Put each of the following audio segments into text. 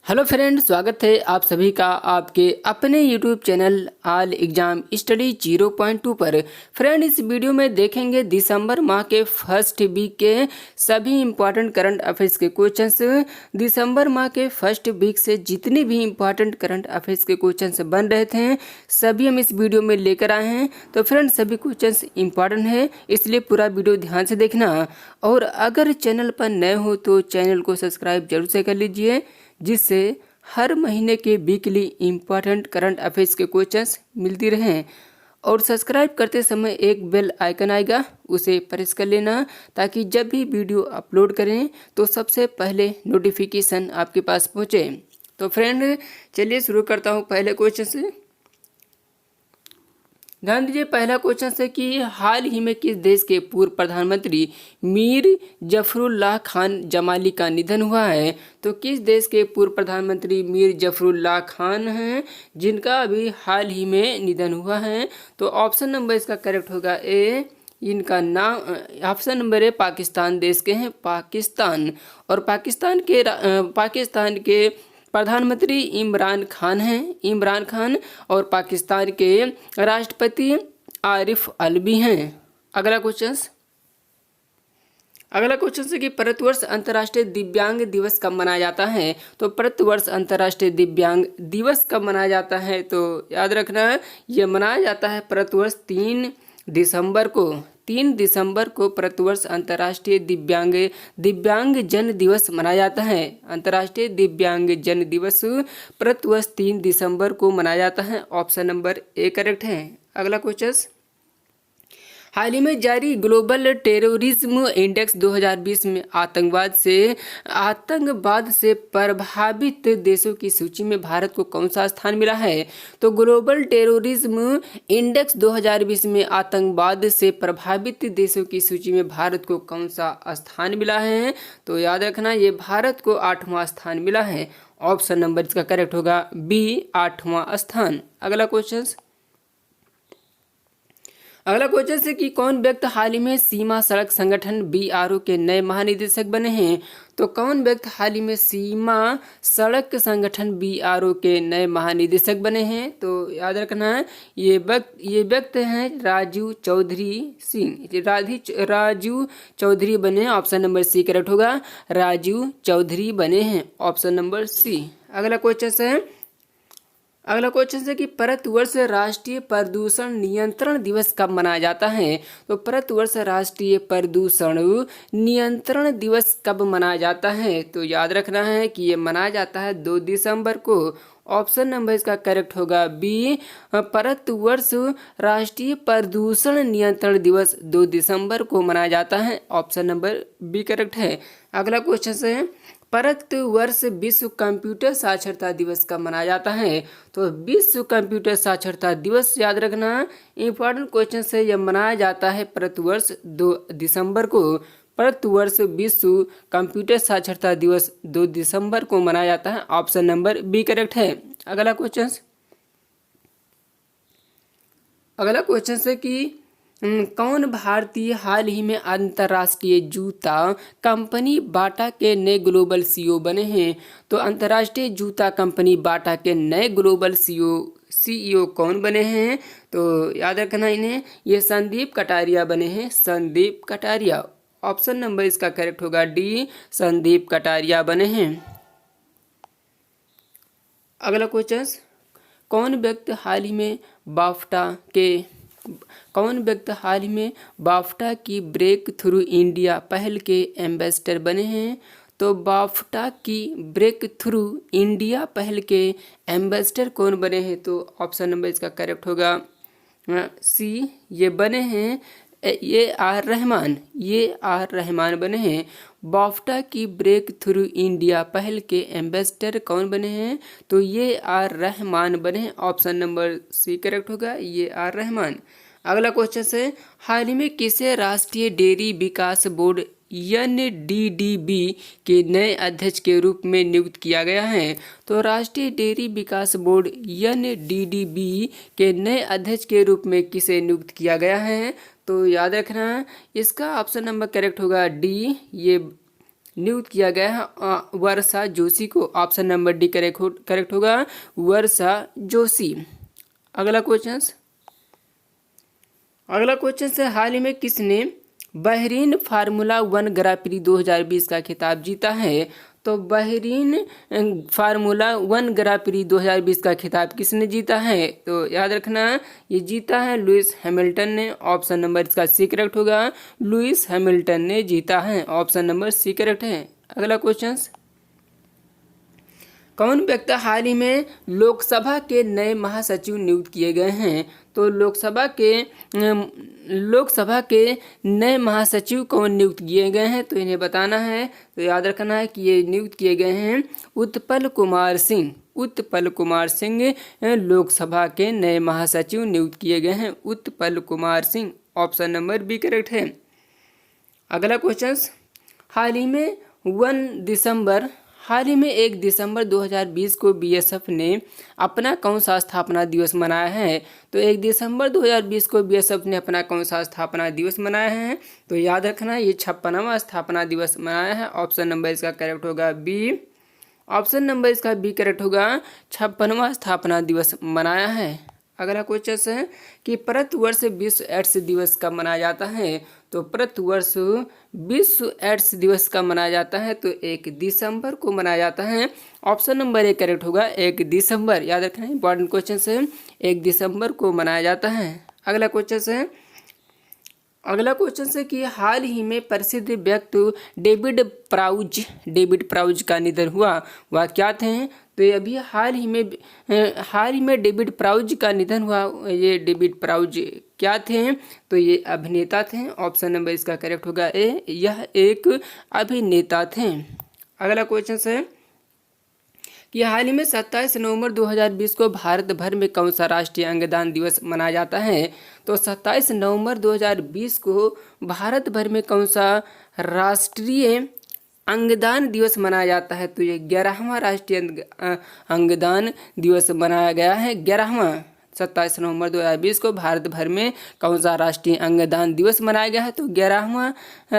Hello friend, स्वागत है आप सभी का आपके अपने YouTube channel all exam study 0.2 पर। फ्रेंड, इस वीडियो में देखेंगे दिसंबर माह के फर्स्ट वीक के सभी इम्पॉर्टेंट करंट अफेयर्स के क्वेश्चंस। दिसंबर माह के फर्स्ट वीक से जितने भी इम्पॉर्टेंट करंट अफेयर्स के क्वेश्चंस बन रहे थे सभी हम इस वीडियो में लेकर आए हैं। तो फ्रेंड, सभी क्वेश्चंस इम्पॉर्टेंट है, इसलिए पूरा वीडियो ध्यान से देखना। और अगर चैनल पर नए हो तो चैनल को सब्सक्राइब जरूर से कर लीजिए, जिससे हर महीने के वीकली इम्पॉर्टेंट करंट अफेयर्स के क्वेश्चंस मिलती रहें। और सब्सक्राइब करते समय एक बेल आइकन आएगा, उसे प्रेस कर लेना, ताकि जब भी वीडियो अपलोड करें तो सबसे पहले नोटिफिकेशन आपके पास पहुंचे। तो फ्रेंड, चलिए शुरू करता हूं पहले क्वेश्चन से। ध्यान दीजिए, पहला क्वेश्चन है कि हाल ही में किस देश के पूर्व प्रधानमंत्री मीर जफरुल्लाह खान जमाली का निधन हुआ है। तो किस देश के पूर्व प्रधानमंत्री मीर जफरुल्लाह खान हैं जिनका अभी हाल ही में निधन हुआ है। तो ऑप्शन नंबर इसका करेक्ट होगा ए। इनका नाम ऑप्शन नंबर ए पाकिस्तान देश के हैं, पाकिस्तान। और पाकिस्तान के प्रधानमंत्री इमरान खान हैं, इमरान खान। और पाकिस्तान के राष्ट्रपति आरिफ अलवी हैं। अगला क्वेश्चन है कि प्रतिवर्ष अंतर्राष्ट्रीय दिव्यांग दिवस कब मनाया जाता है। तो प्रतिवर्ष अंतर्राष्ट्रीय दिव्यांग दिवस कब मनाया जाता है, तो याद रखना ये मनाया जाता है प्रतिवर्ष 3 दिसंबर को। 3 दिसंबर को प्रतिवर्ष अंतर्राष्ट्रीय दिव्यांग जन दिवस मनाया जाता है। अंतर्राष्ट्रीय दिव्यांग जन दिवस प्रतिवर्ष 3 दिसंबर को मनाया जाता है। ऑप्शन नंबर ए करेक्ट है। अगला क्वेश्चन, हाल ही में जारी ग्लोबल टेररिज्म इंडेक्स 2020 में आतंकवाद से प्रभावित देशों की सूची में भारत को कौन सा स्थान मिला है। तो ग्लोबल टेररिज्म इंडेक्स 2020 में आतंकवाद से प्रभावित देशों की सूची में भारत को कौन सा स्थान मिला है। तो याद रखना ये भारत को 8वां स्थान मिला है। ऑप्शन नंबर इसका करेक्ट होगा बी, 8वां स्थान। अगला क्वेश्चन है कि कौन व्यक्ति हाल ही में सीमा सड़क संगठन BRO के नए महानिदेशक बने हैं। तो कौन व्यक्ति हाल ही में सीमा सड़क संगठन BRO के नए महानिदेशक बने हैं। तो याद रखना है ये व्यक्ति हैं राजीव चौधरी सिंह। राजीव चौधरी बने हैं। ऑप्शन नंबर सी करेक्ट होगा, राजीव चौधरी बने हैं। Option number C. अगला क्वेश्चन है कि प्रतिवर्ष राष्ट्रीय प्रदूषण नियंत्रण दिवस कब मनाया जाता है। तो प्रतिवर्ष राष्ट्रीय प्रदूषण नियंत्रण दिवस कब मनाया जाता है। तो याद रखना है कि ये मनाया जाता है 2 दिसंबर को। ऑप्शन नंबर इसका करेक्ट होगा बी, प्रतिवर्ष राष्ट्रीय प्रदूषण नियंत्रण दिवस 2 दिसंबर को मनाया जाता है। ऑप्शन नंबर बी करेक्ट है। अगला क्वेश्चन है भारतवर्ष विश्व कंप्यूटर साक्षरता दिवस कब मनाया जाता है। तो विश्व कंप्यूटर साक्षरता दिवस याद रखना इंपॉर्टेंट क्वेश्चन है। यह मनाया जाता है प्रतिवर्ष 2 दिसंबर को। प्रतिवर्ष विश्व कंप्यूटर साक्षरता दिवस 2 दिसंबर को मनाया जाता है। ऑप्शन नंबर बी करेक्ट है। अगला क्वेश्चन है कि कौन भारतीय हाल ही में अंतर्राष्ट्रीय जूता कंपनी बाटा के नए ग्लोबल CEO बने हैं। तो अंतर्राष्ट्रीय जूता कंपनी बाटा के नए ग्लोबल CEO कौन बने हैं। तो याद रखना इन्हें, ये संदीप कटारिया बने हैं, संदीप कटारिया। ऑप्शन नंबर इसका करेक्ट होगा डी, संदीप कटारिया बने हैं। अगला क्वेश्चन, कौन व्यक्ति हाल ही में बाफ्टा की ब्रेक थ्रू इंडिया पहल के एम्बेसडर बने हैं। तो बाफ्टा की ब्रेक थ्रू इंडिया पहल के एम्बेसडर कौन बने हैं। तो ऑप्शन नंबर इसका करेक्ट होगा सी, ये बने हैं AR रहमान बने हैं। बाफ्टा की ब्रेक थ्रू इंडिया पहल के एम्बेसडर कौन बने हैं। तो AR रहमान बने हैं। ऑप्शन नंबर सी करेक्ट होगा, AR रहमान। अगला क्वेश्चन है हाल ही में किसे राष्ट्रीय डेयरी विकास बोर्ड NDDB के नए अध्यक्ष के रूप में नियुक्त किया गया है। तो राष्ट्रीय डेयरी विकास बोर्ड NDDB के नए अध्यक्ष के रूप में किसे नियुक्त किया गया है। तो याद रखना इसका ऑप्शन नंबर करेक्ट होगा डी, ये नियुक्त किया गया है वर्षा जोशी को। ऑप्शन नंबर डी करेक्ट होगा, वर्षा जोशी। अगला क्वेश्चन से हाल ही में किसने बहरीन फार्मूला 1 ग्रां प्री 2020 का खिताब जीता है? तो बहरीन फार्मूला 1 ग्रां प्री 2020 का खिताब किसने जीता है? तो याद रखना, ये जीता है लुइस हैमिल्टन ने। ऑप्शन नंबर इसका सी करेक्ट होगा, लुइस हैमिल्टन ने जीता है। ऑप्शन नंबर सी करेक्ट है। अगला क्वेश्चन, कौन व्यक्ति हाल ही में लोकसभा के नए महासचिव नियुक्त किए गए हैं? तो लोकसभा के नए महासचिव कौन नियुक्त किए गए हैं? तो इन्हें बताना है। तो याद रखना है कि ये नियुक्त किए गए हैं उत्पल कुमार सिंह। उत्पल कुमार सिंह लोकसभा के नए महासचिव नियुक्त किए गए हैं, Utpal Kumar Singh. Option number B correct है। अगला क्वेश्चन, हाल ही में 1 दिसंबर 2020 को बीएसएफ ने अपना कौन सा स्थापना दिवस मनाया है? तो 1 दिसंबर 2020 को बीएसएफ ने अपना कौन सा स्थापना दिवस मनाया है? तो याद रखना, ये 56वां स्थापना दिवस मनाया है। ऑप्शन नंबर इसका करेक्ट होगा बी। ऑप्शन नंबर इसका बी करेक्ट होगा, 56वां स्थापना दिवस मनाया है। अगला क्वेश्चन है कि प्रतिवर्ष विश्व एड्स दिवस कब मनाया जाता है? तो प्रतिवर्ष विश्व एड्स दिवस कब मनाया जाता है? तो 1 दिसंबर को मनाया जाता है। ऑप्शन नंबर ए करेक्ट होगा, 1 दिसंबर। याद रखना, इंपॉर्टेंट क्वेश्चन है, 1 दिसंबर को मनाया जाता है। अगला क्वेश्चन है कि हाल ही में प्रसिद्ध व्यक्ति डेविड प्राउज का निधन हुआ, वह क्या थे? तो ये अभी हाल ही में डेविड प्राउज का निधन हुआ। ये डेविड प्राउज क्या थे? तो ये अभिनेता थे। ऑप्शन नंबर इसका करेक्ट होगा ए, यह एक अभिनेता थे। अगला क्वेश्चन है कि हाल ही में 27 नवंबर 2020 को भारत भर में कौन सा राष्ट्रीय अंगदान दिवस मनाया जाता है? तो 27 नवंबर 2020 को भारत भर में कौन सा राष्ट्रीय अंगदान दिवस मनाया जाता है? तो ये 11वां राष्ट्रीय अंगदान दिवस मनाया गया है। 11वां 27 नवंबर 2020 को भारत भर में कौन सा राष्ट्रीय अंगदान दिवस मनाया गया है? तो 11वां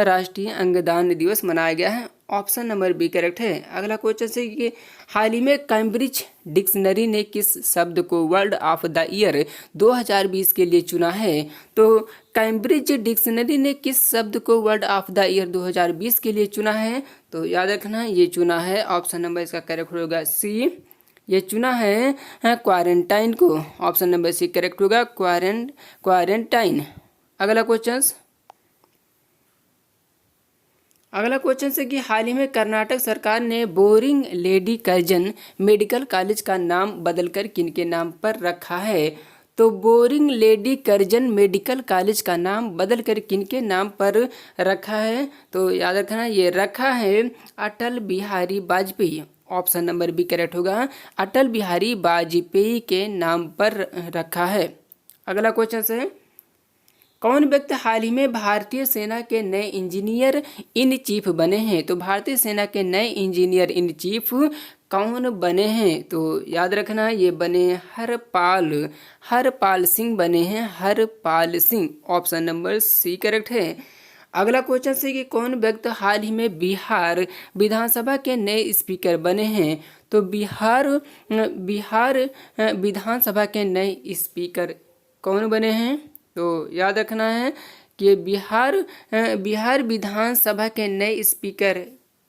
राष्ट्रीय अंगदान दिवस मनाया गया है। ऑप्शन नंबर बी करेक्ट है। अगला क्वेश्चन है कि हाल ही में कैम्ब्रिज डिक्शनरी ने किस शब्द को वर्ड ऑफ द ईयर 2020 के लिए चुना है? तो कैम्ब्रिज डिक्शनरी ने किस शब्द को वर्ड ऑफ द ईयर 2020 के लिए चुना है? तो याद रखना, ये चुना है, ऑप्शन नंबर इसका करेक्ट होगा सी, ये चुना है क्वारंटाइन को। ऑप्शन नंबर सी करेक्ट होगा, क्वारंटाइन। अगला क्वेश्चन है कि हाल ही में कर्नाटक सरकार ने boring lady Curzon medical college का नाम बदलकर किनके नाम पर रखा है? तो boring lady Curzon medical college का नाम बदलकर किनके नाम पर रखा है? तो याद रखना, ये रखा है Atal Bihari Vajpayee. Option number B correct होगा, अटल बिहारी वाजपेयी के नाम पर रखा है। अगला क्वेश्चन है, कौन व्यक्ति हाल ही में भारतीय सेना के नए इंजीनियर इन चीफ बने हैं? तो भारतीय सेना के नए इंजीनियर इन चीफ कौन बने हैं? तो याद रखना, ये बने हरपाल सिंह बने हैं, Harpal Singh. Option number C correct है। अगला क्वेश्चन है कि कौन व्यक्ति हाल ही में बिहार विधानसभा के नए स्पीकर बने हैं? तो बिहार विधानसभा के नए स्पीकर कौन बने हैं? तो याद रखना है कि बिहार विधानसभा के नए स्पीकर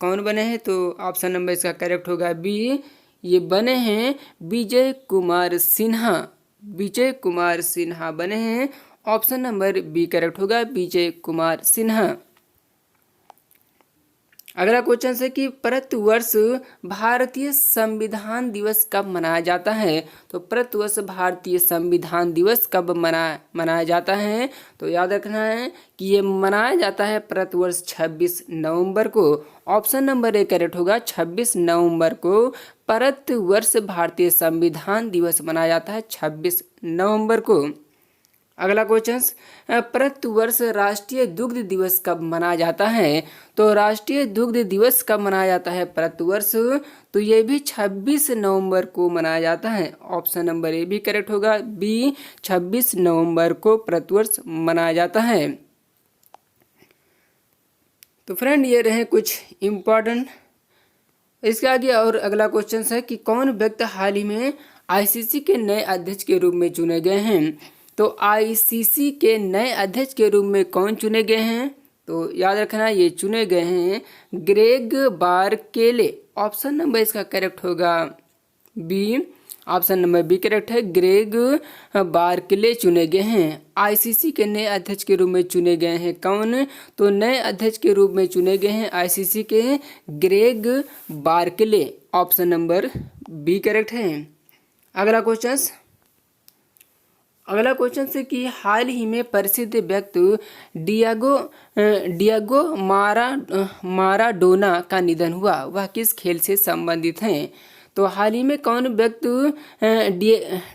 कौन बने हैं? तो ऑप्शन नंबर इसका करेक्ट होगा बी, ये बने हैं विजय कुमार सिन्हा बने हैं। ऑप्शन नंबर बी करेक्ट होगा, विजय कुमार सिन्हा। अगला क्वेश्चन है कि प्रतिवर्ष भारतीय संविधान दिवस कब मनाया जाता है? तो प्रतिवर्ष भारतीय संविधान दिवस कब मनाया जाता है? तो याद रखना है कि ये मनाया जाता है प्रतिवर्ष 26 नवंबर को। ऑप्शन नंबर ए करेक्ट होगा, 26 नवंबर को प्रतिवर्ष भारतीय संविधान दिवस मनाया जाता है 26 नवंबर को। अगला क्वेश्चन, प्रतिवर्ष राष्ट्रीय दुग्ध दिवस कब मनाया जाता है? तो राष्ट्रीय दुग्ध दिवस कब मनाया जाता है प्रतिवर्ष? तो ये भी 26 नवंबर को मनाया जाता है। ऑप्शन नंबर ए भी करेक्ट होगा, बी 26 नवंबर को प्रतिवर्ष मनाया जाता है। तो फ्रेंड ये रहे कुछ इम्पोर्टेंट। इसके आगे और अगला क्वेश्चन है कि कौन व्यक्ति हाल ही में आईसीसी के नए अध्यक्ष के रूप में चुने गए हैं। तो आईसीसी के नए अध्यक्ष के रूप में कौन चुने गए हैं, तो याद रखना ये चुने गए हैं ग्रेग बारकेले। ऑप्शन नंबर इसका करेक्ट होगा B. Option number B correct है, ग्रेग बारकेले चुने गए हैं। आईसीसी के नए अध्यक्ष के रूप में चुने गए हैं कौन, तो नए अध्यक्ष के रूप में चुने गए हैं आईसीसी के Greg Barclay. Option number B correct है। अगला क्वेश्चन से कि हाल ही में प्रसिद्ध व्यक्ति डियागो माराडोना का निधन हुआ, वह किस खेल से संबंधित हैं। तो हाल ही में कौन व्यक्ति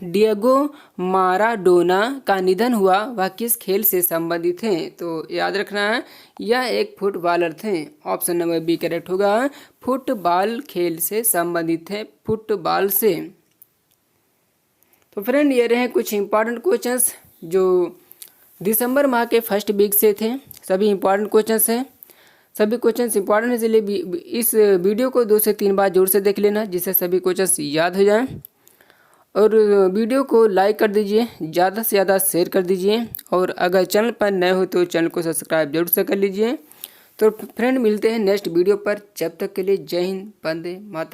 डियागो माराडोना का निधन हुआ, वह किस खेल से संबंधित हैं। तो याद रखना यह एक फुटबॉलर थे। ऑप्शन नंबर बी करेक्ट होगा, फुटबॉल खेल से संबंधित है, फुटबॉल से। तो फ्रेंड ये रहे कुछ इंपॉर्टेंट क्वेश्चंस जो दिसंबर माह के फर्स्ट वीक से थे। सभी इंपॉर्टेंट क्वेश्चंस हैं, सभी क्वेश्चंस इंपॉर्टेंट है, इसलिए इस वीडियो को 2 से 3 बार जोर से देख लेना जिससे सभी क्वेश्चंस याद हो जाएं। और वीडियो को लाइक कर दीजिए, ज़्यादा से ज़्यादा शेयर कर दीजिए, और अगर चैनल पर नए हो तो चैनल को सब्सक्राइब जरूर से कर लीजिए। तो फ्रेंड मिलते हैं नेक्स्ट वीडियो पर, जब तक के लिए जय हिंद, वंदे मातरम।